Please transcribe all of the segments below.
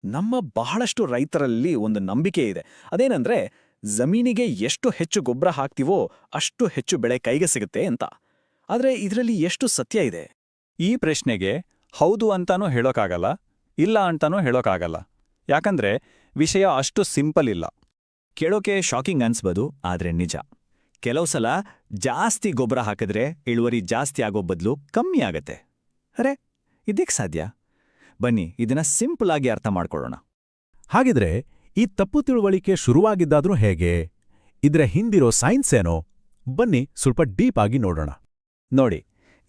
ನಮ್ಮ ಬಹಳಷ್ಟು ರೈತರಲ್ಲಿ ಒಂದು ನಂಬಿಕೆ ಇದೆ. ಅದೇನಂದ್ರೆ ಜಮೀನಿಗೆ ಎಷ್ಟು ಹೆಚ್ಚು ಗೊಬ್ಬರ ಹಾಕ್ತೀವೋ ಅಷ್ಟು ಹೆಚ್ಚು ಬೆಳೆ ಕೈಗೆ ಸಿಗುತ್ತೆ ಅಂತ. ಆದ್ರೆ ಇದರಲ್ಲಿ ಎಷ್ಟು ಸತ್ಯ ಇದೆ? ಈ ಪ್ರಶ್ನೆಗೆ ಹೌದು ಅಂತಾನೂ ಹೇಳೋಕ್ಕಾಗಲ್ಲ, ಇಲ್ಲ ಅಂತಾನೂ ಹೇಳೋಕ್ಕಾಗಲ್ಲ. ಯಾಕಂದ್ರೆ ವಿಷಯ ಅಷ್ಟು ಸಿಂಪಲ್ ಇಲ್ಲ. ಕೇಳೋಕೆ ಶಾಕಿಂಗ್ ಅನ್ಸ್ಬೋದು, ಆದ್ರೆ ನಿಜ. ಕೆಲವು ಸಲ ಜಾಸ್ತಿ ಗೊಬ್ಬರ ಹಾಕಿದ್ರೆ ಇಳುವರಿ ಜಾಸ್ತಿ ಆಗೋ ಬದಲು ಕಮ್ಮಿ ಆಗತ್ತೆ. ಅರೆ, ಇದೇಕ್ ಸಾಧ್ಯ? ಬನ್ನಿ ಇದನ್ನ ಸಿಂಪಲ್ ಆಗಿ ಅರ್ಥ ಮಾಡ್ಕೊಳ್ಳೋಣ. ಹಾಗಿದ್ರೆ ಈ ತಪ್ಪು ತಿಳುವಳಿಕೆ ಶುರುವಾಗಿದ್ದಾದ್ರೂ ಹೇಗೆ? ಇದ್ರ ಹಿಂದಿರೋ ಸೈನ್ಸ್ ಏನೋ? ಬನ್ನಿ ಸ್ವಲ್ಪ ಡೀಪ್ ಆಗಿ ನೋಡೋಣ. ನೋಡಿ,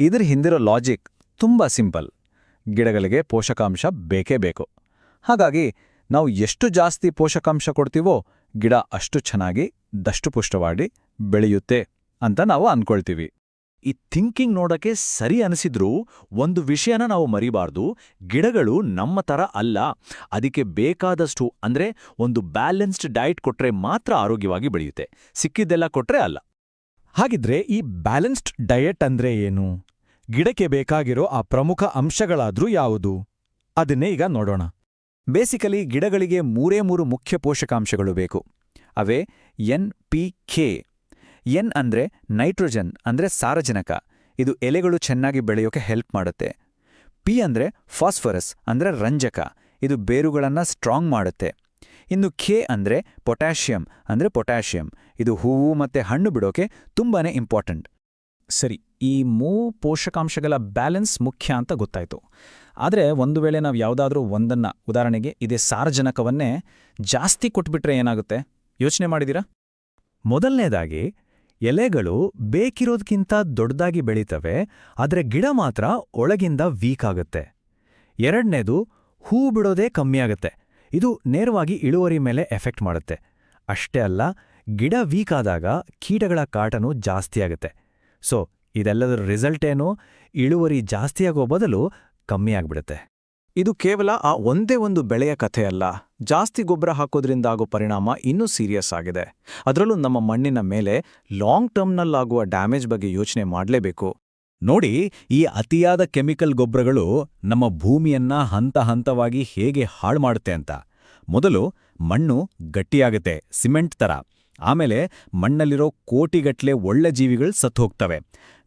ಇದ್ರ ಹಿಂದಿರೋ ಲಾಜಿಕ್ ತುಂಬಾ ಸಿಂಪಲ್. ಗಿಡಗಳಿಗೆ ಪೋಷಕಾಂಶ ಬೇಕೇ ಬೇಕು. ಹಾಗಾಗಿ ನಾವು ಎಷ್ಟು ಜಾಸ್ತಿ ಪೋಷಕಾಂಶ ಕೊಡ್ತೀವೋ ಗಿಡ ಅಷ್ಟು ಚೆನ್ನಾಗಿ ದಷ್ಟಪುಷ್ಟವಾಗಿ ಬೆಳೆಯುತ್ತೆ ಅಂತ ನಾವು ಅನ್ಕೊಳ್ತೀವಿ. ಈ ಥಿಂಕಿಂಗ್ ನೋಡಕ್ಕೆ ಸರಿ ಅನಿಸಿದ್ರೂ ಒಂದು ವಿಷಯನ ನಾವು ಮರಿಬಾರ್ದು. ಗಿಡಗಳು ನಮ್ಮ ತರ ಅಲ್ಲ. ಅದಕ್ಕೆ ಬೇಕಾದಷ್ಟು ಅಂದ್ರೆ ಒಂದು ಬ್ಯಾಲೆನ್ಸ್ಡ್ ಡಯಟ್ ಕೊಟ್ರೆ ಮಾತ್ರ ಆರೋಗ್ಯವಾಗಿ ಬೆಳೆಯುತ್ತೆ. ಸಿಕ್ಕಿದ್ದೆಲ್ಲ ಕೊಟ್ರೆ ಅಲ್ಲ. ಹಾಗಿದ್ರೆ ಈ ಬ್ಯಾಲೆನ್ಸ್ಡ್ ಡಯಟ್ ಅಂದ್ರೆ ಏನು? ಗಿಡಕ್ಕೆ ಬೇಕಾಗಿರೋ ಆ ಪ್ರಮುಖ ಅಂಶಗಳಾದ್ರೂ ಯಾವುದು? ಅದನ್ನೇ ಈಗ ನೋಡೋಣ. ಬೇಸಿಕಲಿ ಗಿಡಗಳಿಗೆ ಮೂರೇ ಮುಖ್ಯ ಪೋಷಕಾಂಶಗಳು ಬೇಕು. ಅವೇ NPK. ಎನ್ ಅಂದ್ರೆ ನೈಟ್ರೋಜನ್ ಅಂದ್ರೆ ಸಾರಜನಕ, ಇದು ಎಲೆಗಳು ಚೆನ್ನಾಗಿ ಬೆಳೆಯೋಕೆ ಹೆಲ್ಪ್ ಮಾಡುತ್ತೆ. ಪಿ ಅಂದ್ರೆ ಫಾಸ್ಫರಸ್ ಅಂದ್ರೆ ರಂಜಕ, ಇದು ಬೇರುಗಳನ್ನ ಸ್ಟ್ರಾಂಗ್ ಮಾಡುತ್ತೆ. ಇನ್ನು ಕೆ ಅಂದ್ರೆ ಪೊಟ್ಯಾಷಿಯಂ ಅಂದ್ರೆ ಪೊಟ್ಯಾಷಿಯಂ, ಇದು ಹೂವು ಮತ್ತೆ ಹಣ್ಣು ಬಿಡೋಕೆ ತುಂಬಾನೇ ಇಂಪಾರ್ಟೆಂಟ್. ಸರಿ, ಈ ಪೋಷಕಾಂಶಗಳ ಬ್ಯಾಲೆನ್ಸ್ ಮುಖ್ಯ ಅಂತ ಗೊತ್ತಾಯ್ತು. ಆದರೆ ಒಂದು ವೇಳೆ ನಾವು ಯಾವುದಾದ್ರೂ ಒಂದನ್ನ, ಉದಾಹರಣೆಗೆ ಇದೇ ಸಾರಜನಕವನ್ನೇ ಜಾಸ್ತಿ ಕೊಟ್ಬಿಟ್ರೆ ಏನಾಗುತ್ತೆ? ಯೋಚನೆ ಮಾಡಿದೀರಾ? ಮೊದಲನೇದಾಗಿ, ಎಲೆಗಳು ಬೇಕಿರೋದ್ಕಿಂತ ದೊಡ್ಡದಾಗಿ ಬೆಳೀತವೆ, ಆದರೆ ಗಿಡ ಮಾತ್ರ ಒಳಗಿಂದ ವೀಕ್ ಆಗುತ್ತೆ. ಎರಡನೇದು, ಹೂ ಬಿಡೋದೇ ಕಮ್ಮಿಯಾಗತ್ತೆ. ಇದು ನೇರವಾಗಿ ಇಳುವರಿ ಮೇಲೆ ಎಫೆಕ್ಟ್ ಮಾಡುತ್ತೆ. ಅಷ್ಟೇ ಅಲ್ಲ, ಗಿಡ ವೀಕ್ ಆದಾಗ ಕೀಟಗಳ ಕಾಟನೂ ಜಾಸ್ತಿಯಾಗುತ್ತೆ. ಸೊ ಇದೆಲ್ಲದರ ರಿಸಲ್ಟ್ ಏನು? ಇಳುವರಿ ಜಾಸ್ತಿಯಾಗೋ ಬದಲು ಕಮ್ಮಿಯಾಗ್ಬಿಡುತ್ತೆ. ಇದು ಕೇವಲ ಆ ಒಂದೇ ಒಂದು ಬೆಳೆಯ ಕಥೆ ಅಲ್ಲ. ಜಾಸ್ತಿ ಗೊಬ್ಬರ ಹಾಕೋದ್ರಿಂದ ಆಗೋ ಪರಿಣಾಮ ಇನ್ನೂ ಸೀರಿಯಸ್ ಆಗಿದೆ. ಅದರಲ್ಲೂ ನಮ್ಮ ಮಣ್ಣಿನ ಮೇಲೆ ಲಾಂಗ್ ಟರ್ಮ್ನಲ್ಲಾಗುವ ಡ್ಯಾಮೇಜ್ ಬಗ್ಗೆ ಯೋಚನೆ ಮಾಡಲೇಬೇಕು. ನೋಡಿ, ಈ ಅತಿಯಾದ ಕೆಮಿಕಲ್ ಗೊಬ್ಬರಗಳು ನಮ್ಮ ಭೂಮಿಯನ್ನ ಹಂತ ಹಂತವಾಗಿ ಹೇಗೆ ಹಾಳು ಮಾಡುತ್ತೆ ಅಂತ. ಮೊದಲು ಮಣ್ಣು ಗಟ್ಟಿಯಾಗುತ್ತೆ, ಸಿಮೆಂಟ್ ತರ. ಆಮೇಲೆ ಮಣ್ಣಲ್ಲಿರೋ ಕೋಟಿಗಟ್ಲೆ ಒಳ್ಳೆ ಜೀವಿಗಳು ಸತ್ತುಹೋಗ್ತವೆ.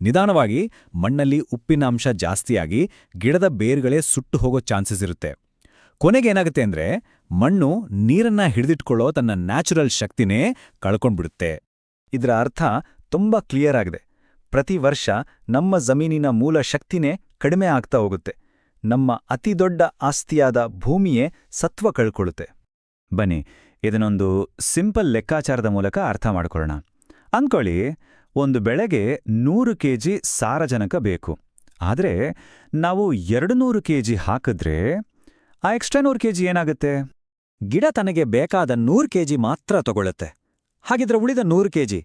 ನಿಧಾನವಾಗಿ ಮಣ್ಣಲ್ಲಿ ಉಪ್ಪಿನಾಂಶ ಜಾಸ್ತಿಯಾಗಿ ಗಿಡದ ಬೇರುಗಳೇ ಸುಟ್ಟು ಹೋಗೋ ಚಾನ್ಸಸ್ ಇರುತ್ತೆ. ಕೊನೆಗೇನಾಗುತ್ತೆ ಅಂದ್ರೆ ಮಣ್ಣು ನೀರನ್ನ ಹಿಡಿದಿಟ್ಕೊಳ್ಳೋ ತನ್ನ ನ್ಯಾಚುರಲ್ ಶಕ್ತಿನೇ ಕಳ್ಕೊಂಡ್ಬಿಡುತ್ತೆ. ಇದರ ಅರ್ಥ ತುಂಬಾ ಕ್ಲಿಯರ್ ಆಗಿದೆ. ಪ್ರತಿ ವರ್ಷ ನಮ್ಮ ಜಮೀನಿನ ಮೂಲ ಶಕ್ತಿನೇ ಕಡಿಮೆ ಆಗ್ತಾ ಹೋಗುತ್ತೆ. ನಮ್ಮ ಅತಿದೊಡ್ಡ ಆಸ್ತಿಯಾದ ಭೂಮಿಯೇ ಸತ್ವ ಕಳ್ಕೊಳ್ಳುತ್ತೆ. ಬನ್ನಿ ಇದನ್ನೊಂದು ಸಿಂಪಲ್ ಲೆಕ್ಕಾಚಾರದ ಮೂಲಕ ಅರ್ಥ ಮಾಡ್ಕೊಳ್ಳೋಣ. ಅಂದ್ಕೊಳ್ಳಿ, ಒಂದು ಬೆಳೆಗೆ 100 kg ಸಾರಜನಕ ಬೇಕು. ಆದರೆ ನಾವು 200 kg ಹಾಕಿದ್ರೆ ಆ ಎಕ್ಸ್ಟ್ರಾ 100 kg ಏನಾಗುತ್ತೆ? ಗಿಡ ತನಗೆ ಬೇಕಾದ 100 kg ಮಾತ್ರ ತಗೊಳ್ಳುತ್ತೆ. ಹಾಗಿದ್ರೆ ಉಳಿದ 100 kg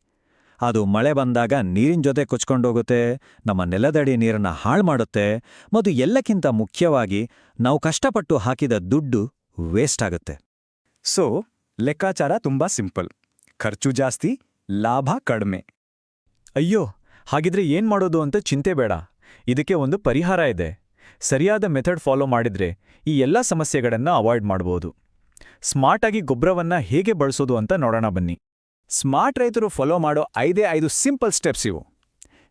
ಅದು ಮಳೆ ಬಂದಾಗ ನೀರಿನ ಜೊತೆ ಕೊಚ್ಕೊಂಡೋಗುತ್ತೆ, ನಮ್ಮ ನೆಲದಡಿ ನೀರನ್ನ ಹಾಳು ಮಾಡುತ್ತೆ, ಮತ್ತು ಎಲ್ಲಕ್ಕಿಂತ ಮುಖ್ಯವಾಗಿ ನಾವು ಕಷ್ಟಪಟ್ಟು ಹಾಕಿದ ದುಡ್ಡು ವೇಸ್ಟ್ ಆಗುತ್ತೆ. ಸೊ ಲೆಕ್ಕಾಚಾರ ತುಂಬಾ ಸಿಂಪಲ್. ಖರ್ಚು ಜಾಸ್ತಿ, ಲಾಭ ಕಡಿಮೆ. ಅಯ್ಯೋ, ಹಾಗಿದ್ರೆ ಏನ್ ಮಾಡೋದು ಅಂತ ಚಿಂತೆ ಬೇಡ. ಇದಕ್ಕೆ ಒಂದು ಪರಿಹಾರ ಇದೆ. ಸರಿಯಾದ ಮೆಥಡ್ ಫಾಲೋ ಮಾಡಿದ್ರೆ ಈ ಎಲ್ಲ ಸಮಸ್ಯೆಗಳನ್ನ ಅವಾಯ್ಡ್ ಮಾಡ್ಬೋದು. ಸ್ಮಾರ್ಟಾಗಿ ಗೊಬ್ಬರವನ್ನ ಹೇಗೆ ಬಳಸೋದು ಅಂತ ನೋಡೋಣ ಬನ್ನಿ. ಸ್ಮಾರ್ಟ್ ರೈತರು ಫಾಲೋ ಮಾಡೋ 5 ಸಿಂಪಲ್ ಸ್ಟೆಪ್ಸ್ ಇವು.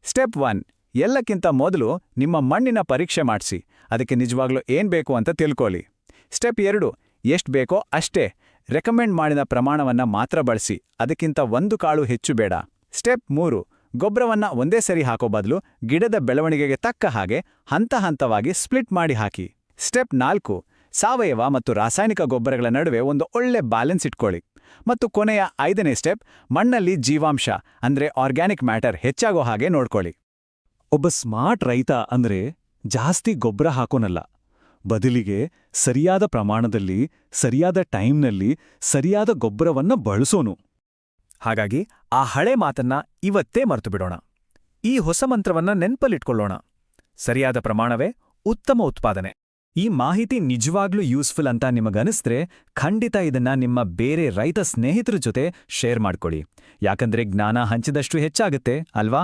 ಸ್ಟೆಪ್ 1, ಎಲ್ಲಕ್ಕಿಂತ ಮೊದಲು ನಿಮ್ಮ ಮಣ್ಣಿನ ಪರೀಕ್ಷೆ ಮಾಡಿಸಿ. ಅದಕ್ಕೆ ನಿಜವಾಗ್ಲೂ ಏನ್ ಬೇಕು ಅಂತ ತಿಳ್ಕೊಳ್ಳಿ. ಸ್ಟೆಪ್ 2, ಎಷ್ಟು ಬೇಕೋ ಅಷ್ಟೇ, ರೆಕಮೆಂಡ್ ಮಾಡಿದ ಪ್ರಮಾಣವನ್ನ ಮಾತ್ರ ಬಳಸಿ. ಅದಕ್ಕಿಂತ 1 ಕಾಳು ಹೆಚ್ಚು ಬೇಡ. ಸ್ಟೆಪ್ 3, ಗೊಬ್ಬರವನ್ನ ಒಂದೇ ಸರಿ ಹಾಕೋ ಬದಲು ಗಿಡದ ಬೆಳವಣಿಗೆಗೆ ತಕ್ಕ ಹಾಗೆ ಹಂತ ಹಂತವಾಗಿ ಸ್ಪ್ಲಿಟ್ ಮಾಡಿ ಹಾಕಿ. ಸ್ಟೆಪ್ 4, ಸಾವಯವ ಮತ್ತು ರಾಸಾಯನಿಕ ಗೊಬ್ಬರಗಳ ನಡುವೆ ಒಂದು ಒಳ್ಳೆ ಬ್ಯಾಲೆನ್ಸ್ ಇಟ್ಕೊಳ್ಳಿ. ಮತ್ತು ಕೊನೆಯ 5ನೇ ಸ್ಟೆಪ್, ಮಣ್ಣಲ್ಲಿ ಜೀವಾಂಶ ಅಂದ್ರೆ ಆರ್ಗ್ಯಾನಿಕ್ ಮ್ಯಾಟರ್ ಹೆಚ್ಚಾಗೋ ಹಾಗೆ ನೋಡ್ಕೊಳ್ಳಿ. ಒಬ್ಬ ಸ್ಮಾರ್ಟ್ ರೈತ ಅಂದ್ರೆ ಜಾಸ್ತಿ ಗೊಬ್ಬರ ಹಾಕೋನಲ್ಲ, ಬದಲಿಗೆ ಸರಿಯಾದ ಪ್ರಮಾಣದಲ್ಲಿ, ಸರಿಯಾದ ಟೈಮ್ನಲ್ಲಿ ಸರಿಯಾದ ಗೊಬ್ಬರವನ್ನ ಬಳಸೋನು. ಹಾಗಾಗಿ ಆ ಹಳೆ ಮಾತನ್ನ ಇವತ್ತೇ ಮರ್ತು ಬಿಡೋಣ. ಈ ಹೊಸ ಮಂತ್ರವನ್ನ ನೆನ್ಪಲ್ಲಿಟ್ಕೊಳ್ಳೋಣ. ಸರಿಯಾದ ಪ್ರಮಾಣವೇ ಉತ್ತಮ ಉತ್ಪಾದನೆ. ಈ ಮಾಹಿತಿ ನಿಜವಾಗ್ಲೂ ಯೂಸ್ಫುಲ್ ಅಂತ ನಿಮಗನಿಸಿದ್ರೆ ಖಂಡಿತ ಇದನ್ನ ನಿಮ್ಮ ಬೇರೆ ರೈತ ಸ್ನೇಹಿತರ ಜೊತೆ ಶೇರ್ ಮಾಡ್ಕೊಳ್ಳಿ. ಯಾಕಂದ್ರೆ ಜ್ಞಾನ ಹಂಚಿದಷ್ಟು ಹೆಚ್ಚಾಗುತ್ತೆ ಅಲ್ವಾ?